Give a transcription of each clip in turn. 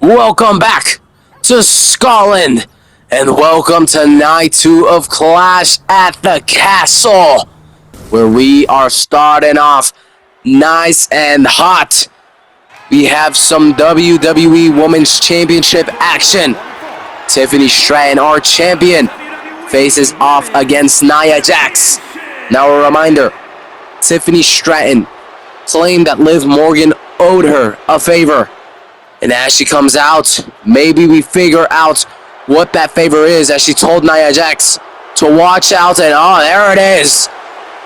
Welcome back to Scotland, and welcome to night 2 of Clash at the Castle, where we are starting off nice and hot. We have some WWE Women's Championship action. Tiffany Stratton, our champion, faces off against Nia Jax. Now a reminder, Tiffany Stratton claimed that Liv Morgan owed her a favor. And as she comes out, maybe we figure out what that favor is, as she told Nia Jax to watch out, and oh, there it is.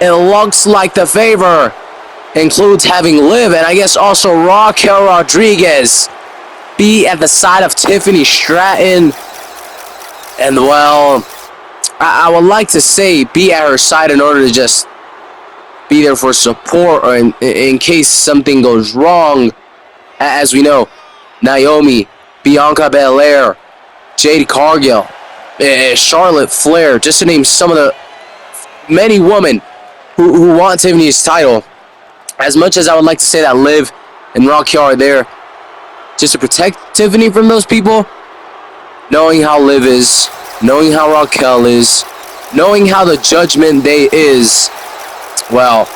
It looks like the favor includes having Liv and I guess also Raquel Rodriguez be at the side of Tiffany Stratton. And well, I would like to say be at her side in order to just be there for support, or in case something goes wrong. As we know, Naomi, Bianca Belair, Jade Cargill, Charlotte Flair, just to name some of the many women who want Tiffany's title. As much as I would like to say that Liv and Raquel are there just to protect Tiffany from those people, knowing how Liv is, knowing how Raquel is, knowing how the Judgment Day is, well,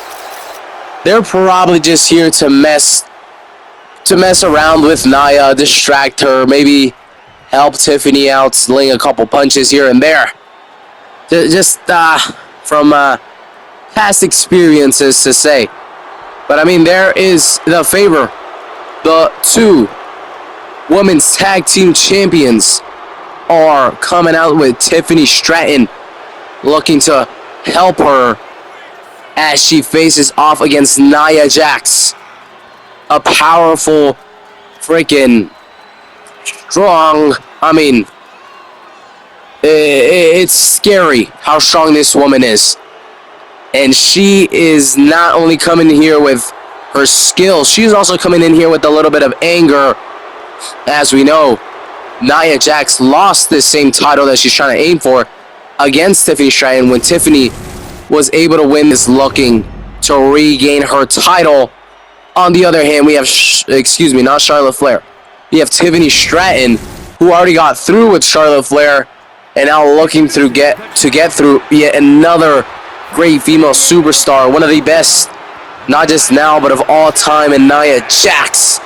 they're probably just here to mess around with Nia, distract her, maybe help Tiffany out, sling a couple punches here and there. Just from past experiences to say. But I mean, there is the favor. The two women's tag team champions are coming out with Tiffany Stratton, looking to help her as she faces off against Nia Jax. A powerful, freaking strong, I mean, it's scary how strong this woman is. And she is not only coming here with her skills, she's also coming in here with a little bit of anger. As we know, Nia Jax lost this same title that she's trying to aim for against Tiffany Stratton, when Tiffany was able to win this, looking to regain her title. On the other hand, we have, not Charlotte Flair. We have Tiffany Stratton, who already got through with Charlotte Flair, and now looking to get through yet another great female superstar, one of the best, not just now, but of all time, in Nia Jax.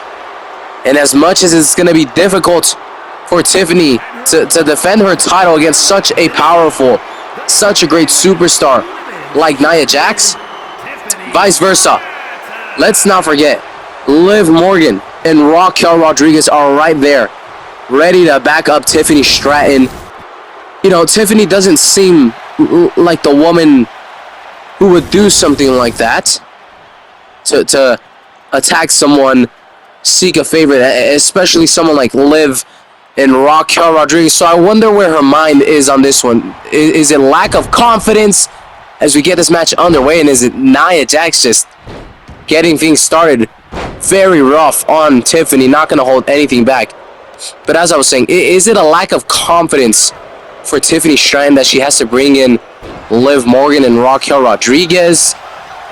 And as much as it's going to be difficult for Tiffany to defend her title against such a powerful, such a great superstar like Nia Jax, vice versa, let's not forget, Liv Morgan and Raquel Rodriguez are right there, ready to back up Tiffany Stratton. You know, Tiffany doesn't seem like the woman who would do something like that, to attack someone, seek a favor, especially someone like Liv and Raquel Rodriguez. So I wonder where her mind is on this one. Is it lack of confidence as we get this match underway, and is it Nia Jax just getting things started very rough on Tiffany, not going to hold anything back? But as I was saying, is it a lack of confidence for Tiffany Stratton that she has to bring in Liv Morgan and Raquel Rodriguez?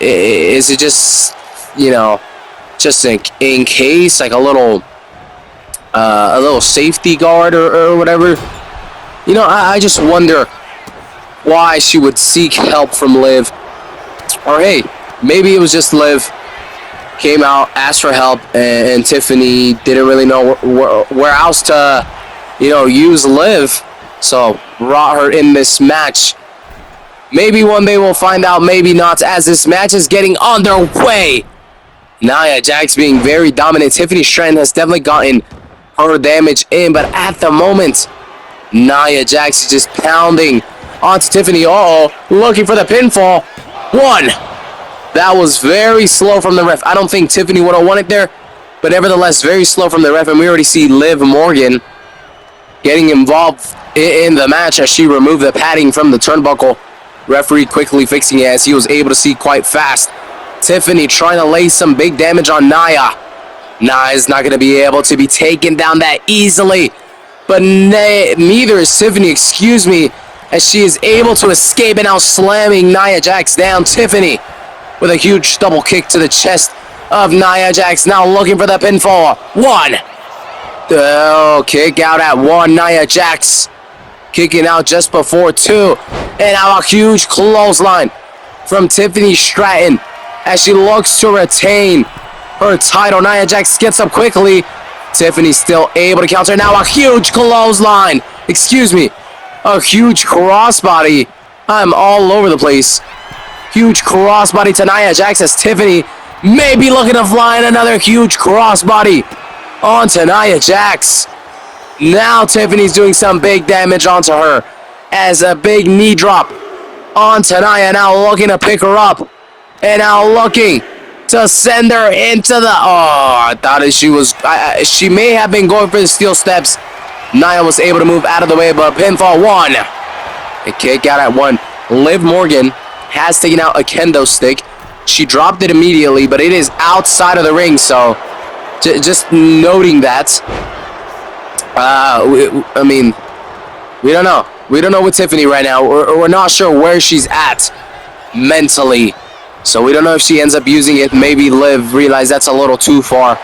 Is it just, just in case, like a little safety guard or whatever? I just wonder why she would seek help from Liv. Or hey, maybe it was just Liv came out, asked for help, and Tiffany didn't really know where else to, use Liv, so brought her in this match. Maybe one day we'll find out, maybe not, as this match is getting underway. Nia Jax being very dominant. Tiffany Stratton has definitely gotten her damage in, but at the moment, Nia Jax is just pounding onto Tiffany. Looking for the pinfall. One. That was very slow from the ref. I don't think Tiffany would have won it there, but nevertheless, very slow from the ref. And we already see Liv Morgan getting involved in the match as she removed the padding from the turnbuckle. Referee quickly fixing it, as he was able to see quite fast. Tiffany trying to lay some big damage on Nia. Nia is not going to be able to be taken down that easily, but neither is Tiffany, as she is able to escape, and now slamming Nia Jax down. Tiffany with a huge double kick to the chest of Nia Jax, now looking for the pinfall. One. Oh, kick out at 1. Nia Jax kicking out just before 2. And now a huge clothesline from Tiffany Stratton as she looks to retain her title. Nia Jax gets up quickly. Tiffany's still able to counter. Now a huge clothesline. Excuse me. A huge crossbody. I'm all over the place. Huge crossbody to Nia Jax as Tiffany may be looking to fly in another huge crossbody onto Nia Jax. Now Tiffany's doing some big damage onto her as a big knee drop onto Nia. Now looking to pick her up. And now looking to send her into the... Oh, I thought she may have been going for the steel steps. Nia was able to move out of the way, but pinfall 1. A kick out at 1. Liv Morgan has taken out a kendo stick. She dropped it immediately, but it is outside of the ring, so just noting that. I mean, we don't know. We don't know with Tiffany right now. We're not sure where she's at mentally. So we don't know if she ends up using it. Maybe Liv realized that's a little too far.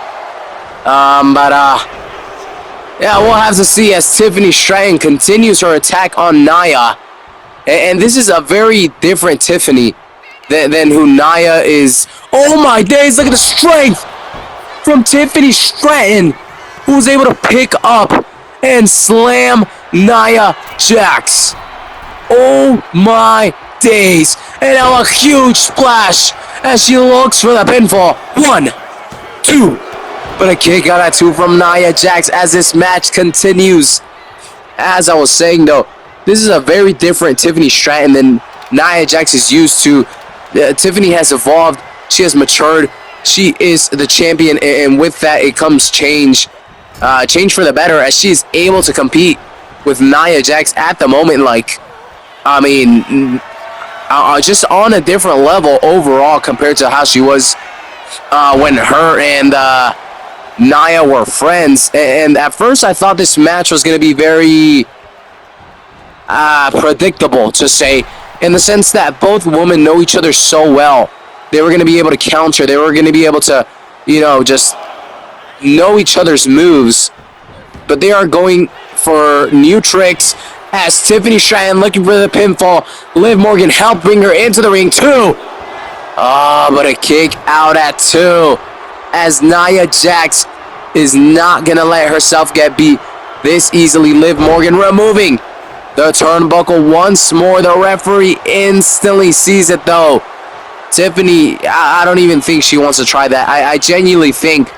Yeah, we'll have to see as Tiffany Stratton continues her attack on Nia. And this is a very different Tiffany than who Nia is. Oh my days, look at the strength from Tiffany Stratton, who's able to pick up and slam Nia Jax. Oh my days. And now a huge splash as she looks for the pinfall. 1, 2. But a kick out at 2 from Nia Jax as this match continues. As I was saying though, this is a very different Tiffany Stratton than Nia Jax is used to. Tiffany has evolved. She has matured. She is the champion, and with that it comes change. Change for the better as she is able to compete with Nia Jax at the moment. Like, I mean, just on a different level overall compared to how she was when her and Nia were friends. And at first I thought this match was going to be very predictable, to say, in the sense that both women know each other so well. They were going to be able to counter. They were going to be able to, you know, just know each other's moves. But they are going for new tricks as Tiffany Stratton looking for the pinfall. Liv Morgan helped bring her into the ring too. But a kick out at 2 as Nia Jax is not going to let herself get beat this easily. Liv Morgan removing the turnbuckle once more. The referee instantly sees it though. Tiffany, I don't even think she wants to try that. I genuinely think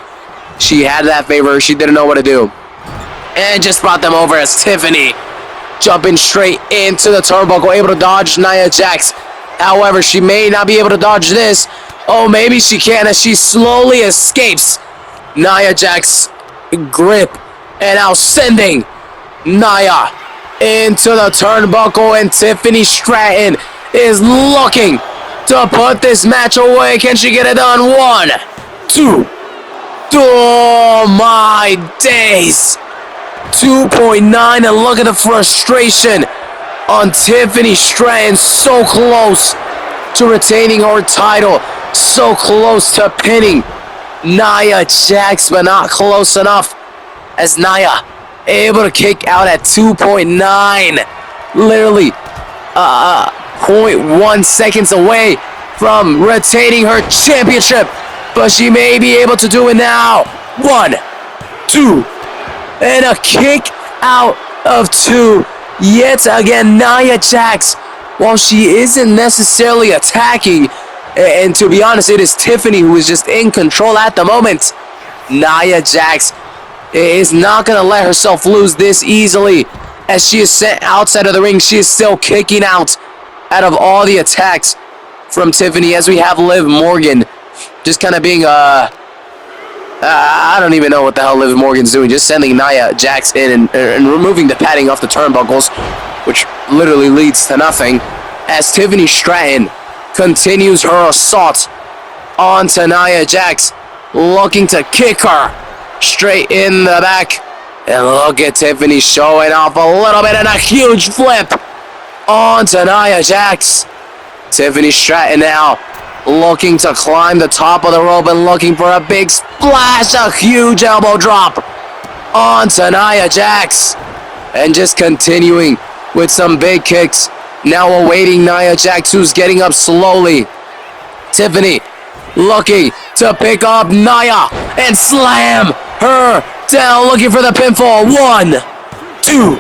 she had that favor. She didn't know what to do. And just brought them over as Tiffany jumping straight into the turnbuckle, able to dodge Nia Jax. However, she may not be able to dodge this. Oh, maybe she can as she slowly escapes Nia Jax's grip. And now sending Nia into the turnbuckle, and Tiffany Stratton is looking to put this match away. Can she get it done? 1, 2. Oh my days. 2.9, and look at the frustration on Tiffany Stratton. So close to retaining her title. So close to pinning Nia Jax, but not close enough as Nia able to kick out at 2.9. Literally 0.1 seconds away from retaining her championship. But she may be able to do it now. 1, 2. And a kick out of 2. Yet again, Nia Jax, while she isn't necessarily attacking, and to be honest, it is Tiffany who is just in control at the moment, Nia Jax is not going to let herself lose this easily. As she is sent outside of the ring, she is still kicking out of all the attacks from Tiffany, as we have Liv Morgan just kind of being I don't even know what the hell Liv Morgan's doing, just sending Nia Jax in and removing the padding off the turnbuckles, which literally leads to nothing, as Tiffany Stratton continues her assault onto Nia Jax, looking to kick her straight in the back. And look at Tiffany showing off a little bit, and a huge flip onto Nia Jax. Tiffany Stratton now looking to climb the top of the rope and looking for a big splash, a huge elbow drop on to Nia Jax. And just continuing with some big kicks. Now awaiting Nia Jax, who's getting up slowly. Tiffany looking to pick up Nia and slam her down, looking for the pinfall. 1, 2,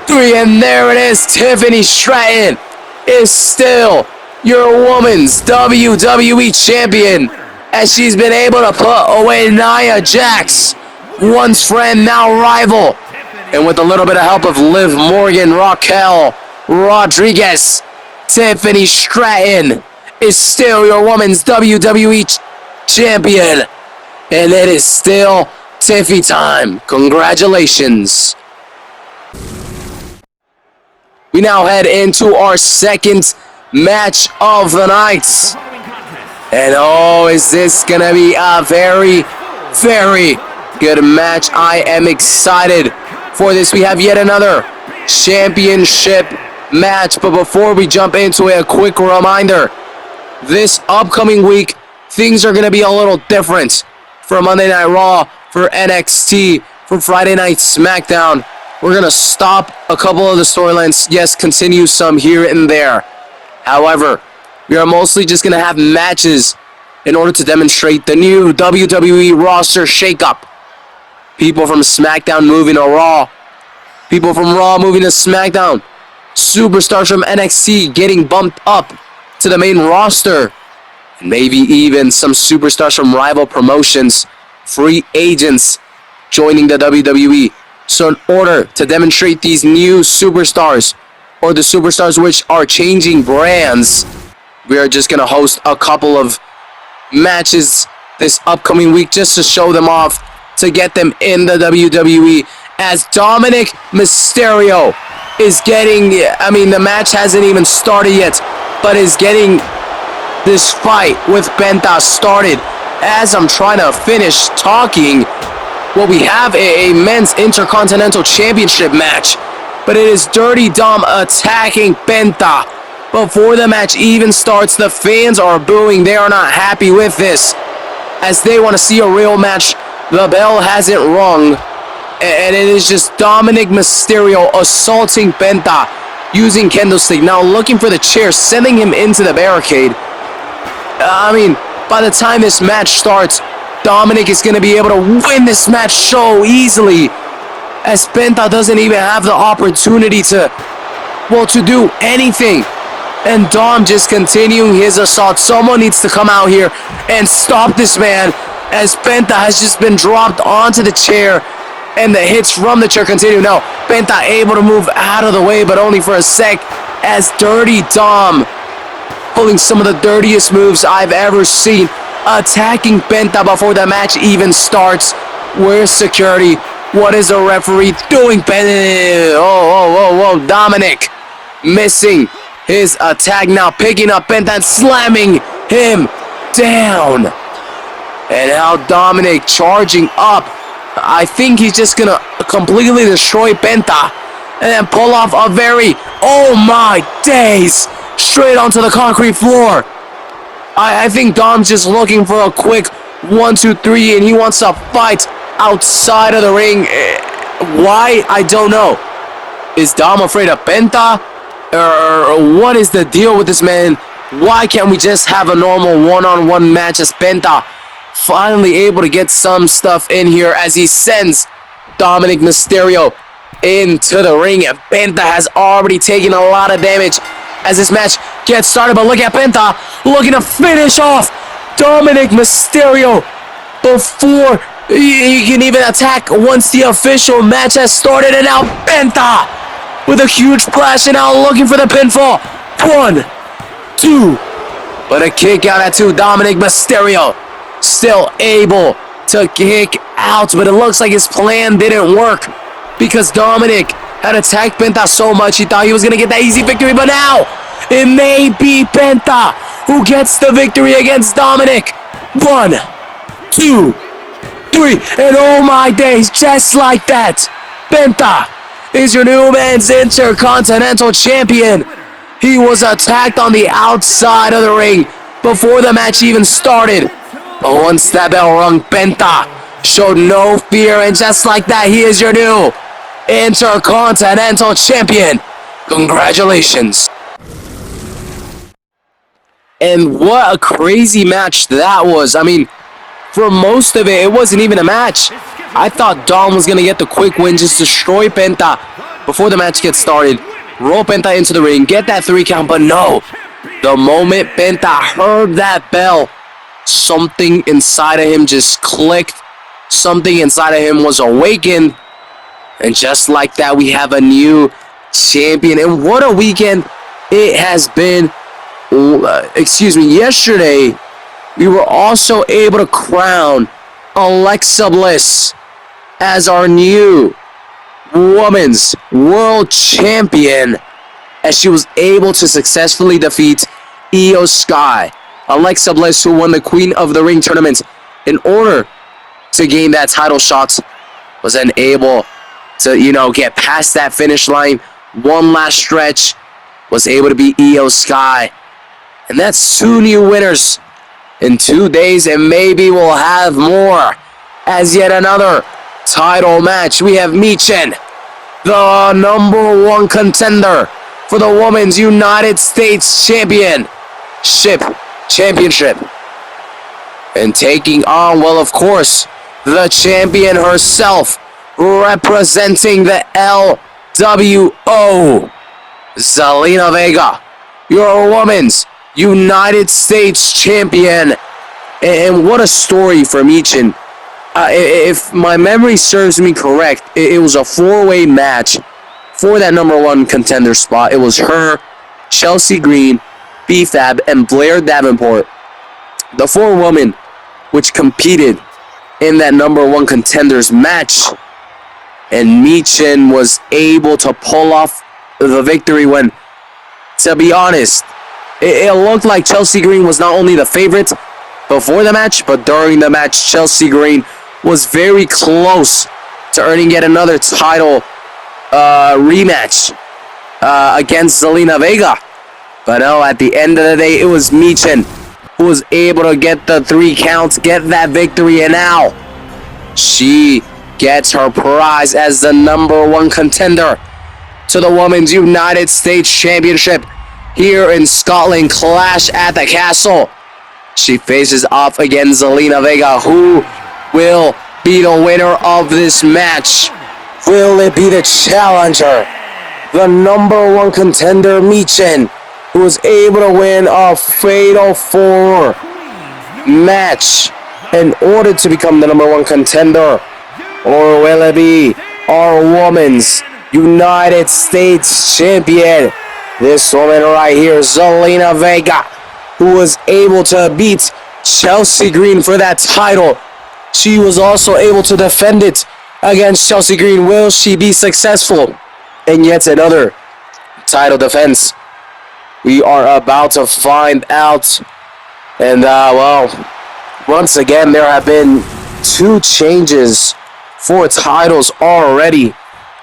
3, and there it is. Tiffany Stratton is still your woman's WWE champion, as she's been able to put away Nia Jax, once friend, now rival. And with a little bit of help of Liv Morgan, Raquel Rodriguez, Tiffany Stratton is still your woman's WWE champion. And it is still Tiffy time. Congratulations. We now head into our second match of the night. And oh, is this gonna be a very, very good match. I am excited for this. We have yet another championship match, but before we jump into it, a quick reminder. This upcoming week, things are going to be a little different for Monday Night Raw, for NXT, for Friday Night SmackDown. We're going to stop a couple of the storylines. Yes, continue some here and there. However, we are mostly just going to have matches in order to demonstrate the new WWE roster shakeup. People from SmackDown moving to Raw. People from Raw moving to SmackDown. Superstars from NXT getting bumped up to the main roster. And maybe even some superstars from rival promotions, free agents, joining the WWE. So in order to demonstrate these new superstars, or the superstars which are changing brands, we are just going to host a couple of matches this upcoming week just to show them off, to get them in the WWE, as Dominic Mysterio is getting, the match hasn't even started yet, but is getting this fight with Penta started. As I'm trying to finish talking, well, we have a men's Intercontinental Championship match, but it is Dirty Dom attacking Penta. Before the match even starts, the fans are booing. They are not happy with this, as they want to see a real match. The bell hasn't rung, and it is just Dominic Mysterio assaulting Penta using kendo stick. Now looking for the chair, sending him into the barricade. By the time this match starts, Dominic is going to be able to win this match so easily, as Penta doesn't even have the opportunity to do anything. And Dom just continuing his assault. Someone needs to come out here and stop this man, as Penta has just been dropped onto the chair, and the hits from the chair continue. Now, Penta able to move out of the way, but only for a sec, as Dirty Dom, pulling some of the dirtiest moves I've ever seen, attacking Penta before the match even starts. Where's security? What is the referee doing? Whoa, Dominic missing his attack, now picking up Penta and slamming him down. And now Dominic charging up. I think he's just gonna completely destroy Penta and then pull off a very, oh my days, straight onto the concrete floor. I think Dom's just looking for a quick 1, 2, 3, and he wants to fight outside of the ring. Why? I don't know. Is Dom afraid of Penta? Or what is the deal with this man? Why can't we just have a normal one-on-one match, as Penta finally able to get some stuff in here as he sends Dominic Mysterio into the ring? And Penta has already taken a lot of damage as this match gets started. But look at Penta looking to finish off Dominic Mysterio before he can even attack once the official match has started. And now Penta with a huge splash and out looking for the pinfall. 1, 2. But a kick out at 2. Dominic Mysterio still able to kick out, but it looks like his plan didn't work, because Dominic had attacked Penta so much he thought he was going to get that easy victory. But now it may be Penta who gets the victory against Dominic. 1, 2, 3, and oh my days, just like that, Penta is your new men's Intercontinental Champion. He was attacked on the outside of the ring before the match even started. But once that bell rung, Penta showed no fear, and just like that, he is your new Intercontinental Champion. Congratulations. And what a crazy match that was. I mean, for most of it, it wasn't even a match. I thought Dom was going to get the quick win, just destroy Penta before the match gets started. Roll Penta into the ring, get that 3 count, but no. The moment Penta heard that bell, something inside of him just clicked. Something inside of him was awakened. And just like that, we have a new champion. And what a weekend it has been. Yesterday, we were also able to crown Alexa Bliss as our new Women's World Champion, as she was able to successfully defeat Io Sky. Alexa Bliss, who won the Queen of the Ring tournament in order to gain that title shot, was then able to, get past that finish line. One last stretch, was able to beat Io Sky. And that's 2 new winners in 2 days, and maybe we'll have more as yet another title match. We have Michin, the #1 contender for the Women's United States Championship. And taking on, well, of course, the champion herself, representing the LWO, Zelina Vega, your Women's United States Champion. And what a story for Michin. If my memory serves me correct, it was a 4-way match for that #1 contender spot. It was her, Chelsea Green, B-Fab, and Blair Davenport, the 4 women which competed in that #1 contenders match. And Michin was able to pull off the victory when, to be honest, it looked like Chelsea Green was not only the favorite before the match, but during the match, Chelsea Green was very close to earning yet another title rematch against Zelina Vega. But no, at the end of the day, it was Michin who was able to get the 3 counts, get that victory, and now she gets her prize as the #1 contender to the Women's United States Championship here in Scotland. Clash at the Castle. She faces off against Zelina Vega. Who will be the winner of this match? Will it be the challenger, the #1 contender Michin, who was able to win a Fatal 4 match in order to become the #1 contender? Or will it be our Women's United States Champion, this woman right here, Zelina Vega, who was able to beat Chelsea Green for that title? She was also able to defend it against Chelsea Green. Will she be successful in yet another title defense? We are about to find out. And, once again, there have been 2 changes for titles already.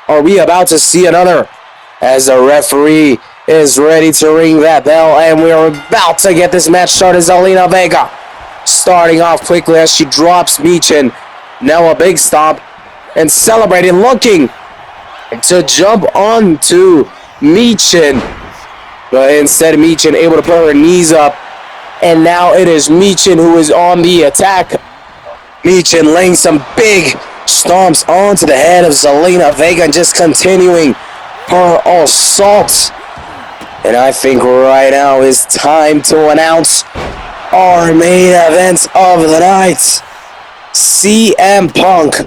Are we about to see another? As the referee is ready to ring that bell, and we are about to get this match started. Zelina Vega starting off quickly as she drops Michin. Now a big stomp and celebrating, looking to jump onto Michin. But instead, Michin able to put her knees up. And now it is Michin who is on the attack. Michin laying some big stomps onto the head of Zelina Vega and just continuing her assault. And I think right now is time to announce our main event of the night. CM Punk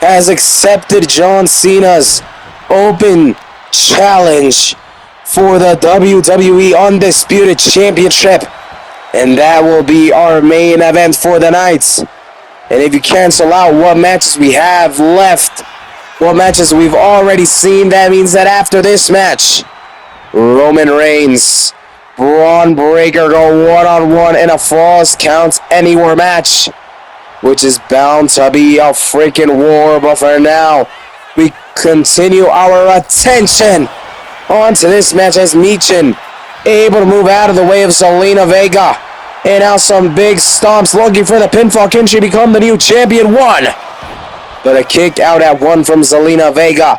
has accepted John Cena's open challenge for the WWE Undisputed Championship. And that will be our main event for the night. And if you cancel out what matches we have left, what matches we've already seen, that means that after this match, Roman Reigns, Braun Breaker go one-on-one in a Falls Count Anywhere match, which is bound to be a freaking war. But for now, we continue our attention onto this match as Michin able to move out of the way of Zelina Vega. And now some big stomps looking for the pinfall. Can she become the new champion? 1. But a kick out at 1 from Zelina Vega,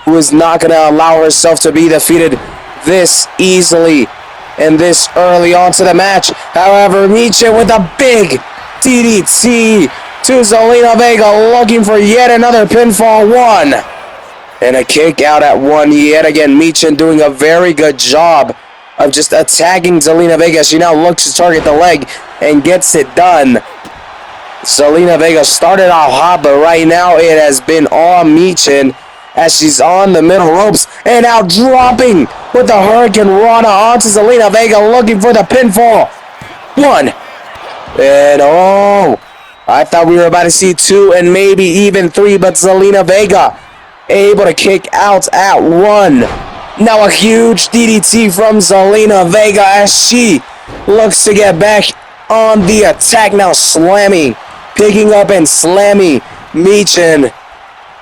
who is not going to allow herself to be defeated this easily and this early on to the match. However, Michin with a big DDT to Zelina Vega, looking for yet another pinfall. 1. And a kick out at 1 yet again. Michin doing a very good job of just attacking Zelina Vega. She now looks to target the leg and gets it done. Zelina Vega started off hot, but right now it has been all Michin as she's on the middle ropes and now dropping with the Hurricane Rana onto Zelina Vega, looking for the pinfall. 1. And oh, I thought we were about to see 2 and maybe even 3, but Zelina Vega able to kick out at 1. Now a huge DDT from Zelina Vega as she looks to get back on the attack. Now slamming, picking up and slamming Michin.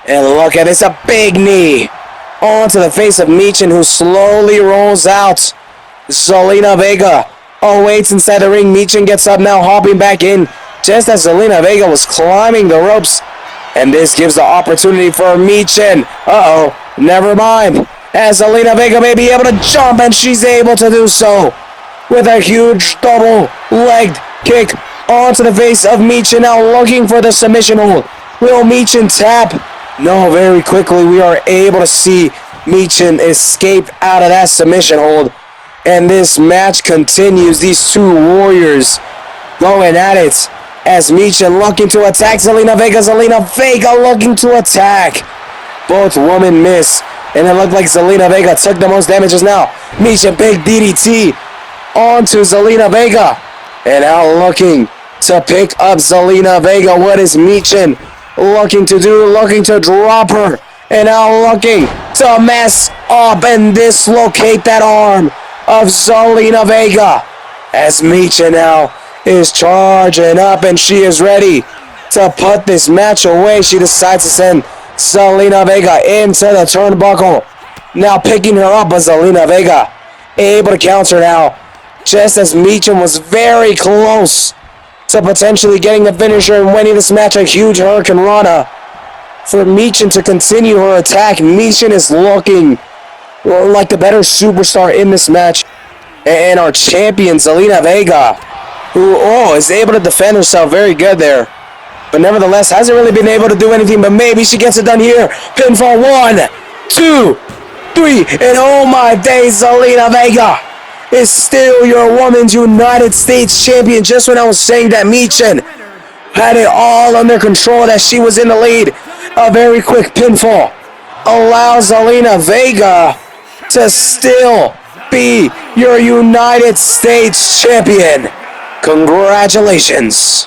And look at this, a big knee onto the face of Michin, who slowly rolls out. Zelina Vega awaits inside the ring. Michin gets up now, hopping back in just as Zelina Vega was climbing the ropes. And this gives the opportunity for Michin. Uh-oh, never mind. As Zelina Vega may be able to jump, and she's able to do so with a huge double-legged kick onto the face of Michin, now looking for the submission hold. Will Michin tap? No, very quickly we are able to see Michin escape out of that submission hold. And this match continues. These two warriors going at it as Michin looking to attack Zelina Vega. Zelina Vega looking to attack. Both women miss. And it looked like Zelina Vega took the most damages now. Michin, big DDT onto Zelina Vega. And now looking to pick up Zelina Vega. What is Michin looking to do? Looking to drop her. And now looking to mess up and dislocate that arm of Zelina Vega. As Michin now is charging up and she is ready to put this match away. She decides to send Zelina Vega into the turnbuckle. Now picking her up, but Zelina Vega able to counter now. Just as Michin was very close to potentially getting the finisher and winning this match. A huge Hurricane Rana for Michin to continue her attack. Michin is looking like the better superstar in this match. And our champion, Zelina Vega, who is able to defend herself very good there. But nevertheless, hasn't really been able to do anything, but maybe she gets it done here. Pinfall 1, 2, 3, and oh my days, Zelina Vega is still your Women's United States Champion. Just when I was saying that Michin had it all under control, that she was in the lead, a very quick pinfall allows Zelina Vega to still be your United States Champion. Congratulations.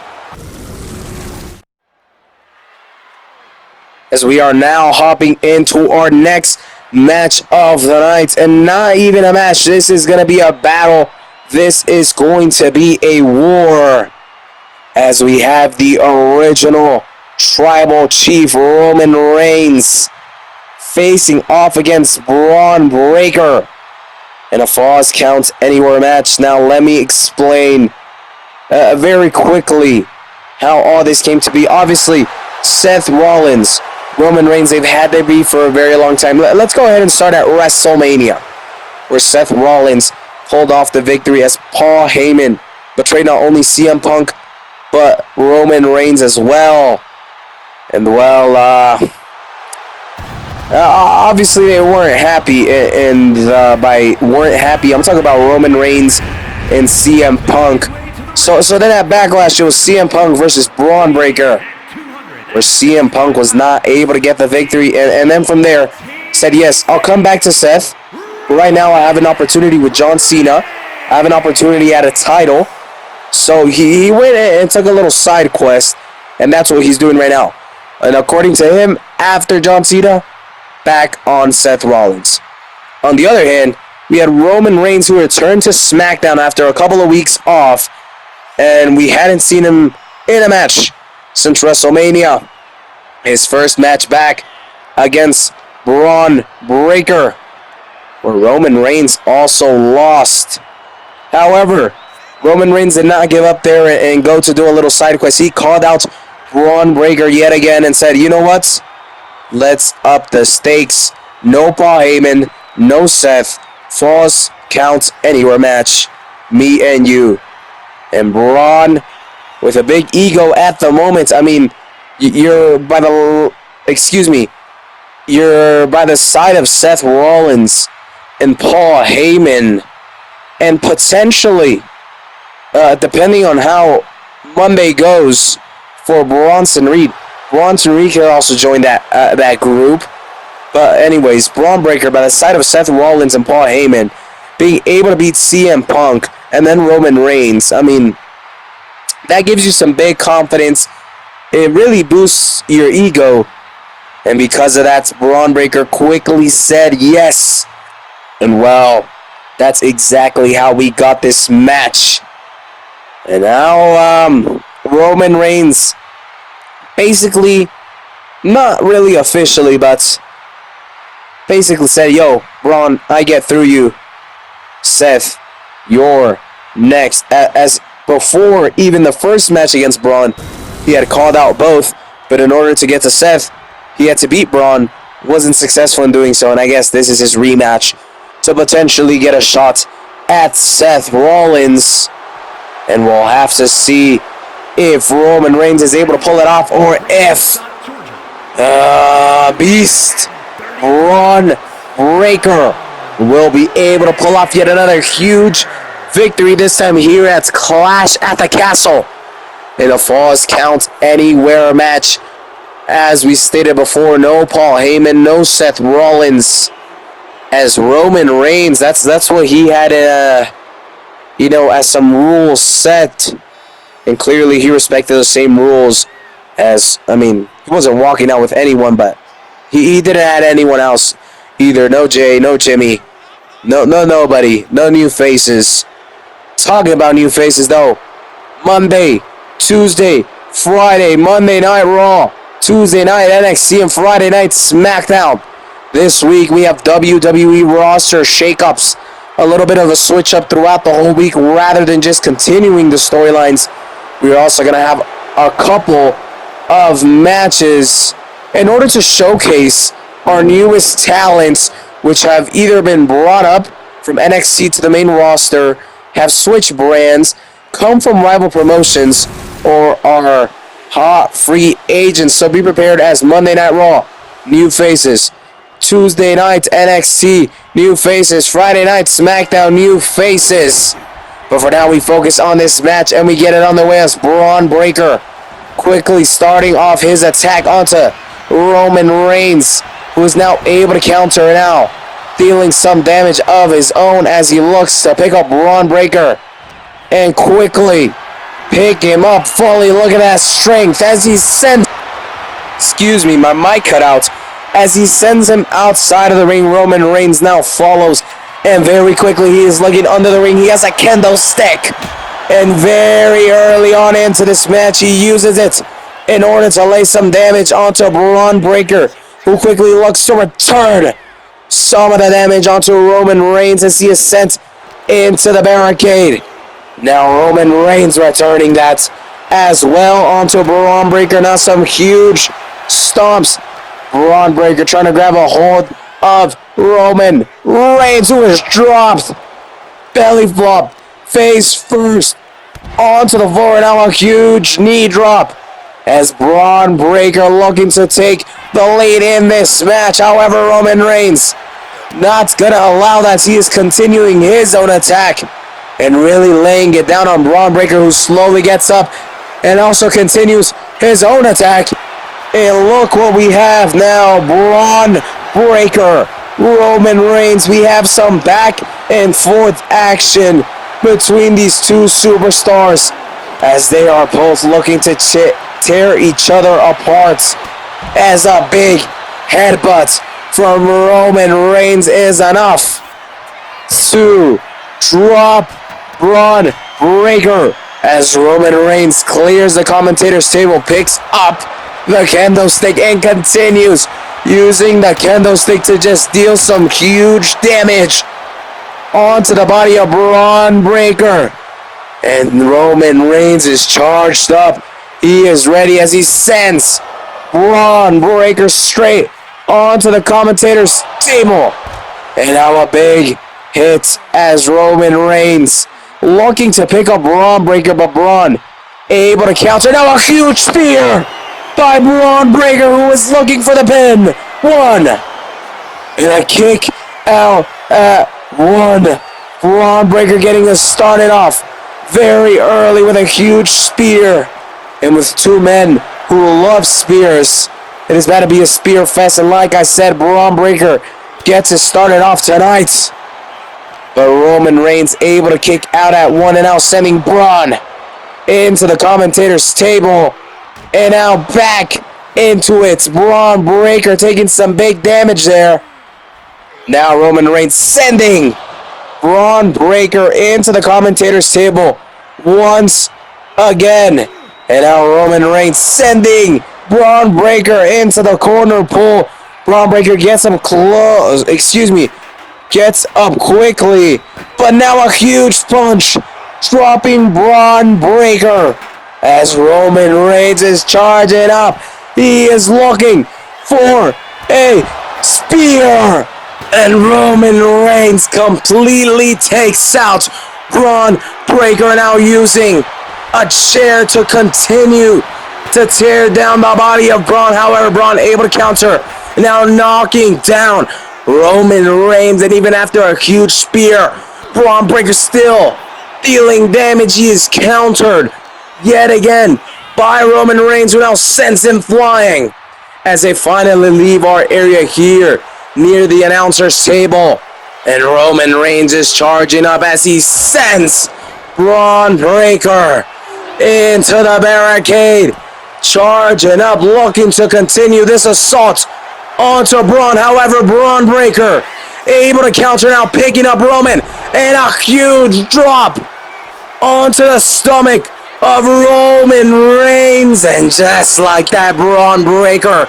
As we are now hopping into our next match of the night, and not even a match, this is going to be a battle. This is going to be a war, as we have the original Tribal Chief Roman Reigns facing off against Braun Breaker in a Falls Count Anywhere match. Now let me explain very quickly how all this came to be. Obviously, Seth Rollins, Roman Reigns, they've had their beef for a very long time. Let's go ahead and start at WrestleMania, where Seth Rollins pulled off the victory as Paul Heyman betrayed not only CM Punk, but Roman Reigns as well. And well, obviously they weren't happy, and by weren't happy, I'm talking about Roman Reigns and CM Punk. So then at Backlash, it was CM Punk versus Braun Breaker, where CM Punk was not able to get the victory, and then from there said, yes, I'll come back to Seth. Right now I have an opportunity with John Cena. I have an opportunity at a title. So he went and took a little side quest, and that's what he's doing right now. And according to him, after John Cena, back on Seth Rollins. On the other hand, we had Roman Reigns, who returned to SmackDown after a couple of weeks off, and we hadn't seen him in a match since WrestleMania. His first match back against Braun Breaker, where Roman Reigns also lost. However, Roman Reigns did not give up there and go to do a little side quest. He called out Braun Breaker yet again and said, you know what? Let's up the stakes. No Paul Heyman, no Seth. Falls Count Anywhere match. Me and you. And Braun, with a big ego at the moment. I mean, you're by the... Excuse me. You're by the side of Seth Rollins and Paul Heyman. And potentially, depending on how Monday goes for Bronson Reed. Bronson Reed can also join that group. But anyways, Braun Breaker by the side of Seth Rollins and Paul Heyman being able to beat CM Punk and then Roman Reigns. I mean, that gives you some big confidence. It really boosts your ego. And because of that, Braun Breaker quickly said yes. And well, that's exactly how we got this match. And now, Roman Reigns, basically, not really officially, but basically said, yo, Braun, I get through you. Seth, you're next. As before even the first match against Braun, he had called out both, but in order to get to Seth, he had to beat Braun. Wasn't successful in doing so, and I guess this is his rematch to potentially get a shot at Seth Rollins. And we'll have to see if Roman Reigns is able to pull it off, or if Beast Braun Breaker will be able to pull off yet another huge victory, this time here at Clash at the Castle in a Falls Count Anywhere match. As we stated before, no Paul Heyman, no Seth Rollins, as Roman Reigns, that's what he had, as some rules set, and clearly he respected those same rules. As, I mean, he wasn't walking out with anyone, but he didn't add anyone else either. No Jay, no Jimmy, no nobody, no new faces. Talking about new faces though, Monday, Tuesday, Friday, Monday Night Raw, Tuesday night NXT, and Friday night SmackDown. This week we have WWE roster shakeups. A little bit of a switch up throughout the whole week rather than just continuing the storylines. We're also going to have a couple of matches in order to showcase our newest talents, which have either been brought up from NXT to the main roster, have switched brands, come from rival promotions, or are hot free agents. So be prepared, as Monday Night Raw, new faces. Tuesday night NXT, new faces. Friday night SmackDown, new faces. But for now, we focus on this match and we get it on the way as Braun Breaker quickly starting off his attack onto Roman Reigns, who is now able to counter now, dealing some damage of his own as he looks to pick up Braun Breaker and quickly pick him up fully. Look at that strength as he sends... Excuse me, my mic cut out. As he sends him outside of the ring, Roman Reigns now follows, and very quickly he is looking under the ring. He has a kendo stick, and very early on into this match, he uses it in order to lay some damage onto Braun Breaker, who quickly looks to return some of the damage onto Roman Reigns as he is sent into the barricade. Now Roman Reigns returning that as well onto Braun Breaker. Now some huge stomps. Braun Breaker trying to grab a hold of Roman Reigns, who is dropped. Belly flop, face first, onto the floor. Now a huge knee drop as Braun Breaker looking to take the lead in this match. However, Roman Reigns not going to allow that. He is continuing his own attack and really laying it down on Braun Breaker, who slowly gets up and also continues his own attack. And look what we have now. Braun Breaker, Roman Reigns. We have some back and forth action between these two superstars as they are both looking to tear each other apart, as a big headbutt from Roman Reigns is enough to drop Braun Breaker, as Roman Reigns clears the commentator's table, picks up the kendo stick, and continues using the kendo stick to just deal some huge damage onto the body of Braun Breaker. And Roman Reigns is charged up. He is ready as he sends Braun Breaker straight onto the commentator's table. And now a big hit as Roman Reigns looking to pick up Braun Breaker, but Braun able to counter. Now a huge spear by Braun Breaker, who is looking for the pin. One. And a kick out at one. Braun Breaker getting this started off very early with a huge spear. And with two men who love spears, it is about to be a spear fest. And like I said, Braun Breaker gets it started off tonight. But Roman Reigns able to kick out at one, and now sending Braun into the commentator's table. And now back into it. Braun Breaker taking some big damage there. Now Roman Reigns sending Braun Breaker into the commentator's table once again. And now Roman Reigns sending Braun Breaker into the corner pull. Braun Breaker gets him close. Gets up quickly. But now a huge punch, dropping Braun Breaker as Roman Reigns is charging up. He is looking for a spear. And Roman Reigns completely takes out Braun Breaker, now using a chair to continue to tear down the body of Braun. However, Braun able to counter, now knocking down Roman Reigns. And even after a huge spear, Braun Breaker still dealing damage. He is countered yet again by Roman Reigns, who now sends him flying as they finally leave our area here near the announcer's table. And Roman Reigns is charging up as he sends Braun Breaker into the barricade. Charging up, looking to continue this assault onto Braun. However, Braun Breaker able to counter, now picking up Roman. And a huge drop onto the stomach of Roman Reigns. And just like that, Braun Breaker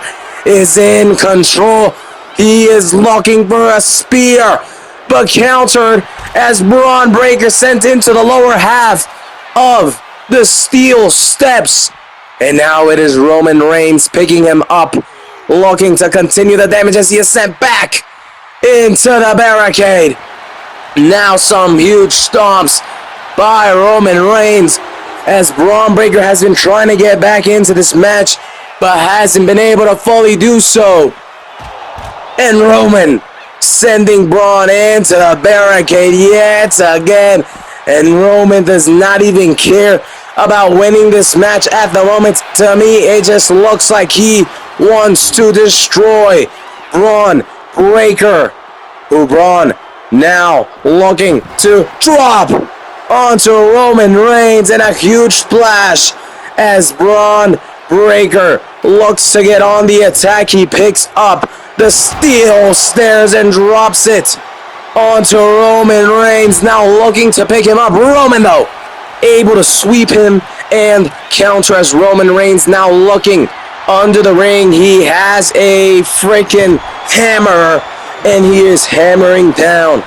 is in control. He is looking for a spear, but countered as Braun Breaker sent into the lower half of the steel steps. And now it is Roman Reigns picking him up, looking to continue the damage as he is sent back into the barricade. Now some huge stomps by Roman Reigns as Braun Breaker has been trying to get back into this match, but hasn't been able to fully do so. And Roman sending Braun into the barricade yet again. And Roman does not even care about winning this match at the moment. To me, it just looks like he wants to destroy Braun Breaker. Who Braun now looking to drop onto Roman Reigns, and a huge splash as Braun Breaker looks to get on the attack. He picks up the steel stairs and drops it onto Roman Reigns, now looking to pick him up. Roman, though, able to sweep him and counter as Roman Reigns now looking under the ring. He has a freaking hammer, and he is hammering down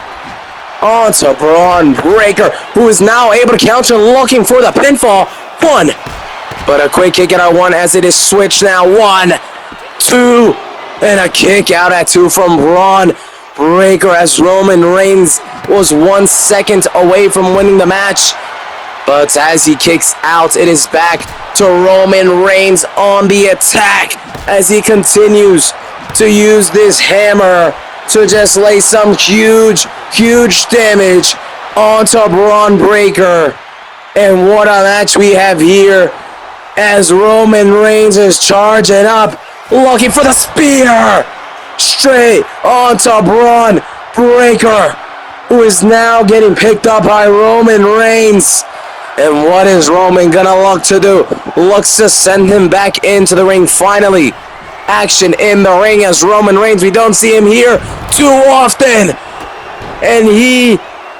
onto Braun Breaker, who is now able to counter, looking for the pinfall. One, but a quick kick out at one as it is switched now. 1, 2, and a kick out at 2 from Braun Breaker as Roman Reigns was 1 second away from winning the match. But as he kicks out, it is back to Roman Reigns on the attack as he continues to use this hammer to just lay some huge damage onto Braun Breaker. And what a match we have here as Roman Reigns is charging up, looking for the spear straight onto Braun Breaker, who is now getting picked up by Roman Reigns. And what is Roman gonna look to do? Looks to send him back into the ring. Finally, action in the ring as Roman Reigns. We don't see him here too often. And he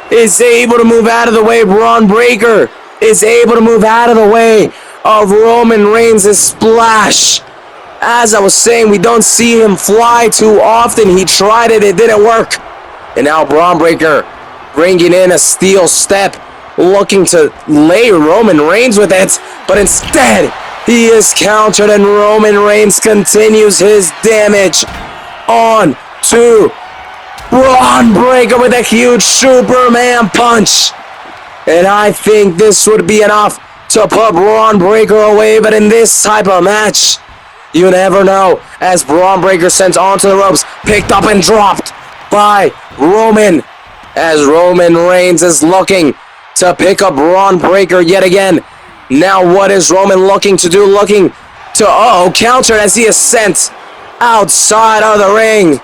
is able to move out of the way. Braun Breaker is able to move out of the way of Roman Reigns' splash. As I was saying, we don't see him fly too often. He tried it, it didn't work. And now Braun Breaker bringing in a steel step, looking to lay Roman Reigns with it, but instead he is countered and Roman Reigns continues his damage on to Braun Breaker with a huge Superman punch. And I think this would be enough to put Braun Breaker away, but in this type of match, you never know, as Braun Breaker sent onto the ropes, picked up and dropped by Roman, as Roman Reigns is looking to pick up Braun Breaker yet again. Now what is Roman looking to do? Looking to, counter as he is sent outside of the ring.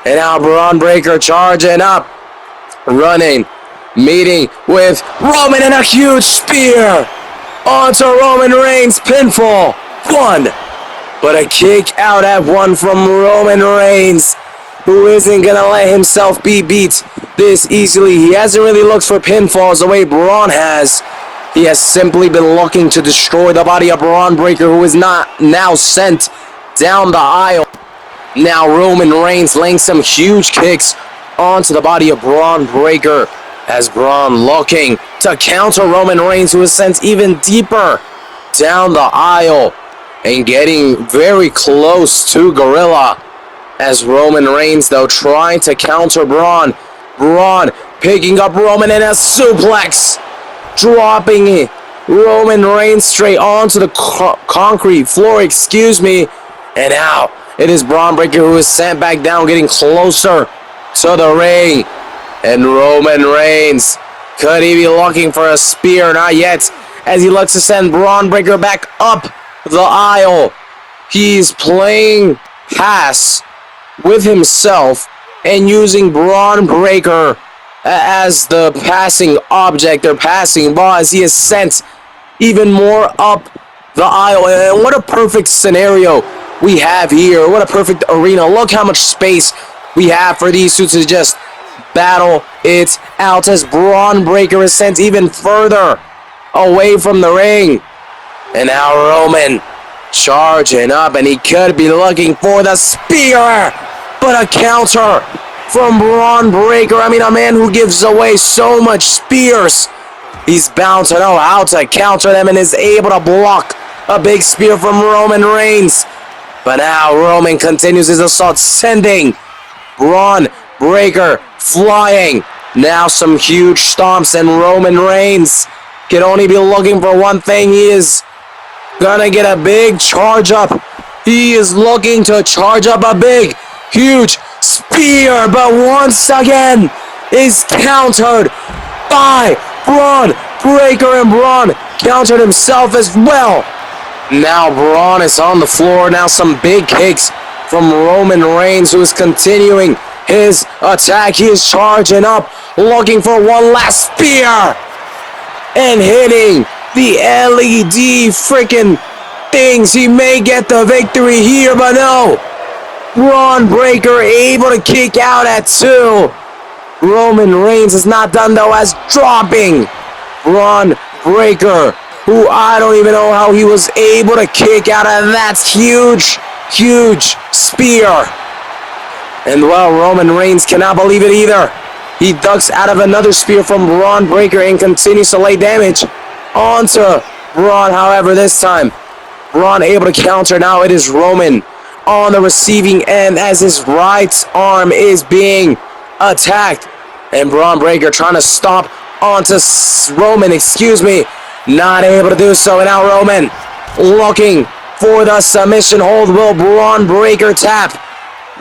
And now Braun Breaker charging up, running, meeting with Roman, and a huge spear onto Roman Reigns. Pinfall. 1. But a kick out at 1 from Roman Reigns, who isn't going to let himself be beat this easily. He hasn't really looked for pinfalls the way Braun has. He has simply been looking to destroy the body of Braun Breaker, who is not now sent down the aisle. Now Roman Reigns laying some huge kicks onto the body of Braun Breaker, as Braun looking to counter Roman Reigns, who is sent even deeper down the aisle and getting very close to Gorilla. As Roman Reigns, though, trying to counter Braun. Braun picking up Roman in a suplex, dropping Roman Reigns straight onto the concrete floor, and now it is Braun Breaker who is sent back down, getting closer to the ring. And Roman Reigns, could he be looking for a spear? Not yet, as he looks to send Braun Breaker back up the aisle. He's playing pass with himself and using Braun Breaker as the passing object or passing ball, as he is sent even more up the aisle. And what a perfect scenario we have here. What a perfect arena. Look how much space we have for these two to just battle it out, as Braun Breaker is sent even further away from the ring. And now Roman charging up, and he could be looking for the spear, but a counter from Braun Breaker. I mean, a man who gives away so much spears, he's bound to know how to counter them and is able to block a big spear from Roman Reigns. But now Roman continues his assault, sending Braun Breaker flying. Now some huge stomps, and Roman Reigns can only be looking for one thing. He is gonna get a big charge up. He is looking to charge up a big, huge spear, but once again is countered by Braun Breaker, and Braun countered himself as well. Now Braun is on the floor. Now some big kicks from Roman Reigns, who is continuing his attack. He is charging up, looking for one last spear, and hitting the LED freaking things. He may get the victory here, but no. Braun Breaker able to kick out at 2. Roman Reigns is not done, though, as dropping Braun Breaker, who I don't even know how he was able to kick out of that huge, huge spear. And well, Roman Reigns cannot believe it either. He ducks out of another spear from Braun Breaker and continues to lay damage onto Braun. However, this time, Braun able to counter. Now it is Roman on the receiving end, as his right arm is being attacked. And Braun Breaker trying to stomp onto Roman, not able to do so. And now Roman looking for the submission hold. Will Braun Breaker tap?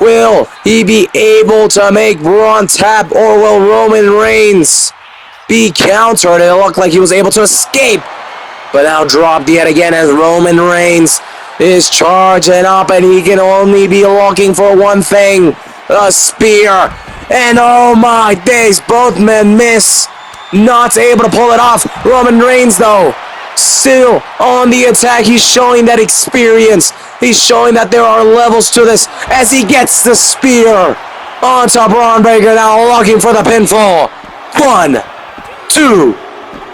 Will he be able to make Braun tap, or will Roman Reigns be countered? It looked like he was able to escape, but now dropped yet again, as Roman Reigns is charging up, and he can only be looking for one thing, a spear. And oh my days, both men miss. Not able to pull it off. Roman Reigns, though, still on the attack. He's showing that experience. He's showing that there are levels to this, as he gets the spear onto Braun Breaker, now looking for the pinfall. 1, 2,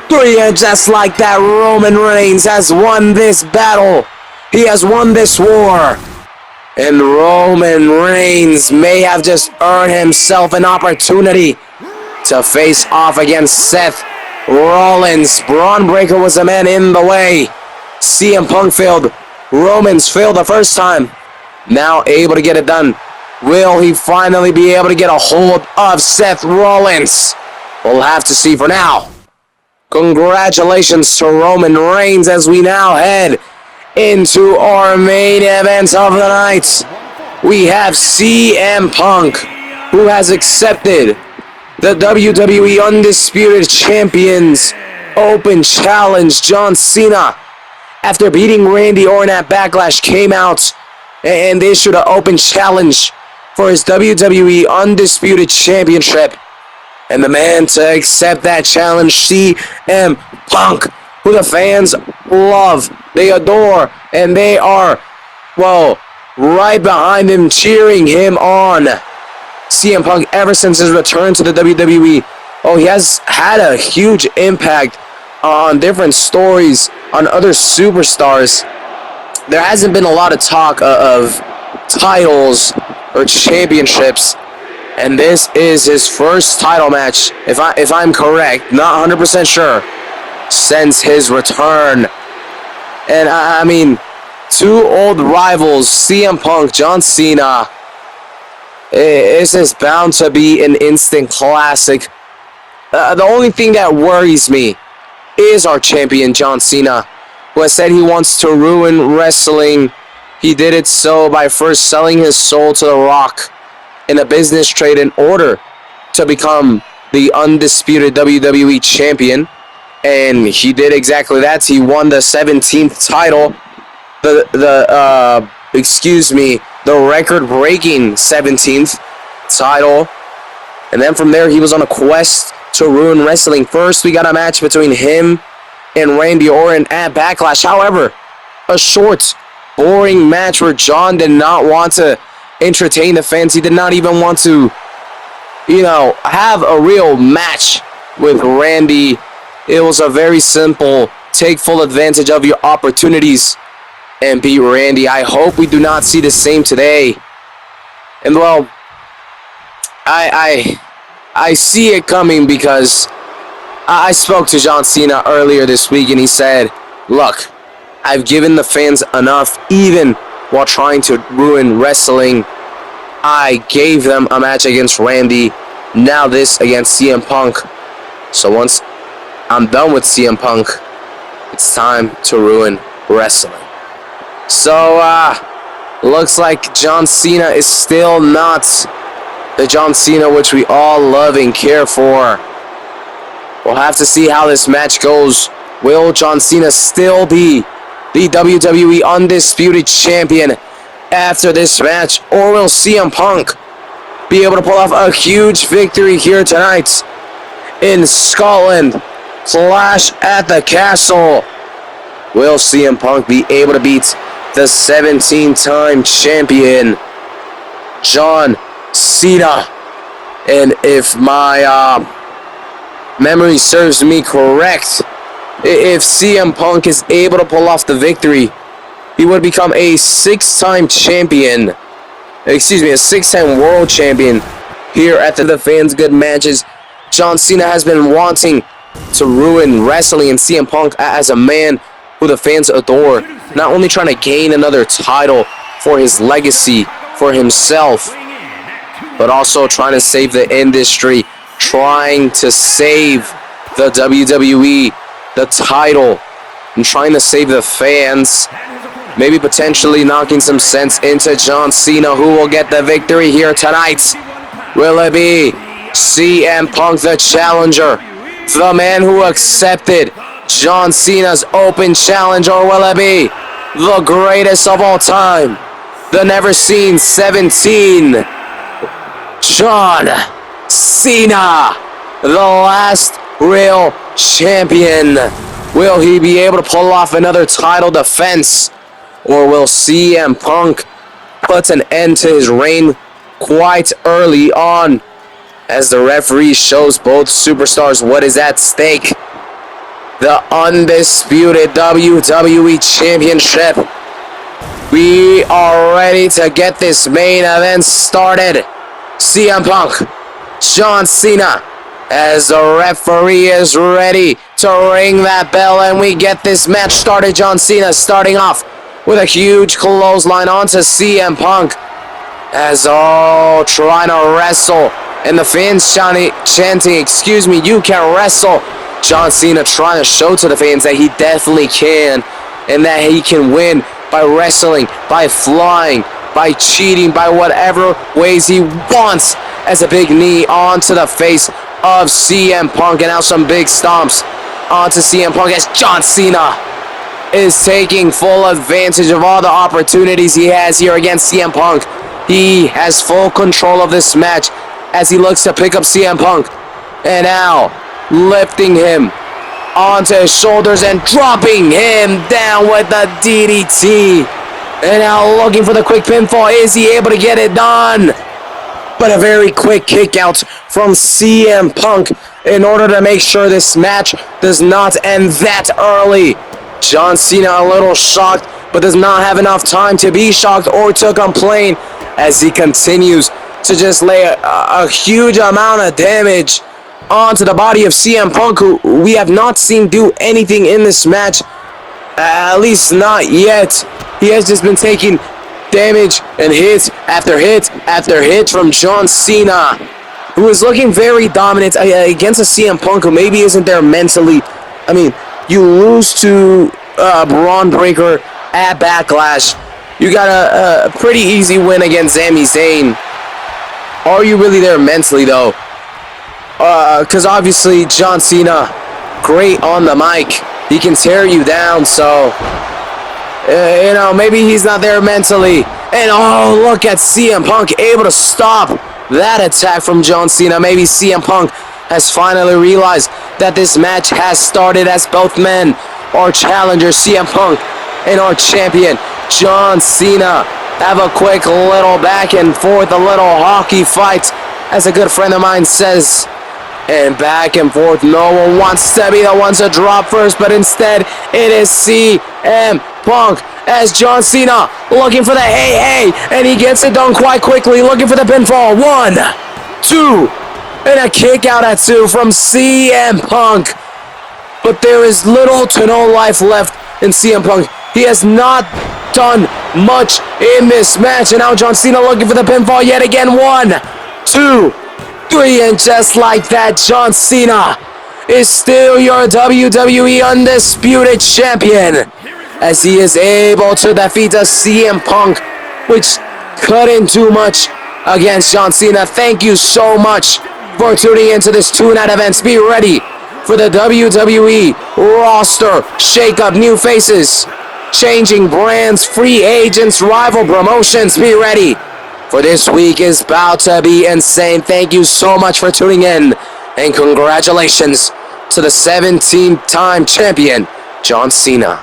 3, and just like that, Roman Reigns has won this battle. He has won this war. And Roman Reigns may have just earned himself an opportunity to face off against Seth Rollins. Braun Breaker was the man in the way. CM Punk failed. Roman's failed the first time. Now able to get it done. Will he finally be able to get a hold of Seth Rollins? We'll have to see for now. Congratulations to Roman Reigns as we now head into our main event of the night. We have CM Punk, who has accepted the WWE Undisputed Champions Open Challenge. John Cena, after beating Randy Orton at Backlash, came out and issued an open challenge for his WWE Undisputed Championship. And the man to accept that challenge, CM Punk, who the fans love, they adore, and they are, well, right behind him, cheering him on. CM Punk, ever since his return to the WWE, he has had a huge impact on different stories, on other superstars. There hasn't been a lot of talk of titles or championships, and this is his first title match, if I'm correct, not 100% sure, since his return. And I mean, two old rivals, CM Punk, John Cena. This is bound to be an instant classic. The only thing that worries me is our champion, John Cena, who has said he wants to ruin wrestling. He did it so by first selling his soul to The Rock in a business trade in order to become the undisputed WWE champion. And he did exactly that. He won the 17th title. The record-breaking 17th title. And then from there, he was on a quest to ruin wrestling. First, we got a match between him and Randy Orton at Backlash. However, a short, boring match where John did not want to entertain the fans. He did not even want to, have a real match with Randy. It was a very simple, take full advantage of your opportunities and beat Randy. I hope we do not see the same today. And well, I see it coming because I spoke to John Cena earlier this week and he said, look, I've given the fans enough even while trying to ruin wrestling. I gave them a match against Randy, now this against CM Punk. So once I'm done with CM Punk, it's time to ruin wrestling. So, looks like John Cena is still not the John Cena which we all love and care for. We'll have to see how this match goes. Will John Cena still be the WWE Undisputed Champion after this match? Or will CM Punk be able to pull off a huge victory here tonight in Scotland? Clash at the Castle. Will CM Punk be able to beat the 17-time champion, John Cena? And if my memory serves me correct, if CM Punk is able to pull off the victory, he would become a six-time champion. A six-time world champion here at the Fans Good Matches. John Cena has been wanting to ruin wrestling, and CM Punk, as a man who the fans adore, not only trying to gain another title for his legacy, for himself, but also trying to save the industry, trying to save the WWE, the title, and trying to save the fans. Maybe potentially knocking some sense into John Cena, who will get the victory here tonight. Will it be CM Punk, the challenger, the man who accepted John Cena's open challenge, or will it be the greatest of all time, the never-seen 17, John Cena, the last real champion? Will he be able to pull off another title defense, or will CM Punk put an end to his reign quite early on, as the referee shows both superstars what is at stake? The undisputed WWE Championship. We are ready to get this main event started. CM Punk, John Cena, as the referee is ready to ring that bell, and we get this match started. John Cena starting off with a huge clothesline onto CM Punk, as trying to wrestle, and the fans chanting, excuse me, you can wrestle. John Cena trying to show to the fans that he definitely can, and that he can win by wrestling, by flying, by cheating, by whatever ways he wants, as a big knee onto the face of CM Punk, and now some big stomps onto CM Punk as John Cena is taking full advantage of all the opportunities he has here against CM Punk. He has full control of this match as he looks to pick up CM Punk, and now lifting him onto his shoulders and dropping him down with the DDT. And now looking for the quick pinfall. Is he able to get it done? But a very quick kick out from CM Punk in order to make sure this match does not end that early. John Cena a little shocked, but does not have enough time to be shocked or to complain, as he continues to just lay a huge amount of damage onto the body of CM Punk, who we have not seen do anything in this match, at least not yet. He has just been taking damage and hit after hit after hit from John Cena, who is looking very dominant against a CM Punk who maybe isn't there mentally. I mean, you lose to Braun Breaker at Backlash. You got a pretty easy win against Sami Zayn. Are you really there mentally, though? Because obviously John Cena, great on the mic. He can tear you down, so maybe he's not there mentally. And look at CM Punk able to stop that attack from John Cena. Maybe CM Punk has finally realized that this match has started, as both men, our challenger CM Punk and our champion John Cena, have a quick little back and forth, a little hockey fight, as a good friend of mine says. And back and forth, no one wants to be the ones to drop first, but instead it is CM Punk, as John Cena looking for the hey, and he gets it done quite quickly, looking for the pinfall. 1, 2, and a kick out at 2 from CM Punk. But there is little to no life left in CM Punk. He has not done much in this match, and now John Cena looking for the pinfall yet again. 1, 2, 3, and just like that, John Cena is still your WWE Undisputed Champion, as he is able to defeat a CM Punk, which couldn't do much against John Cena. Thank you so much for tuning into this two-night event. Be ready for the WWE roster shake-up, new faces, changing brands, free agents, rival promotions. Be ready, for this week is about to be insane. Thank you so much for tuning in, and congratulations to the 17-time champion, John Cena.